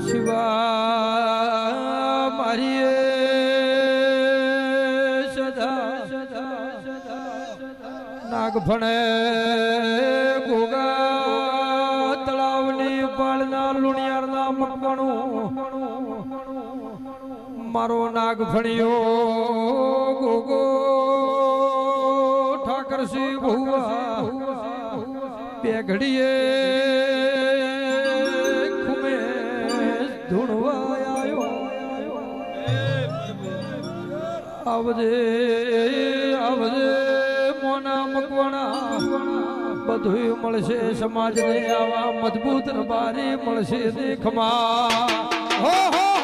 શિવા મારી સદા નાગફણે ગોગા તળાવની પાળના લુણિયારના મકવાણું મારો નાગફણિયો ગોગો ઠાકરસિંહ ભુવા બે ઘડીએ ખુમે ધૂણવા આવ્યો આવજે આવજે મોના મકવાણા બધું મળશે સમાજને આવા મજબૂત રબારી મળશે દેખમાં હો હો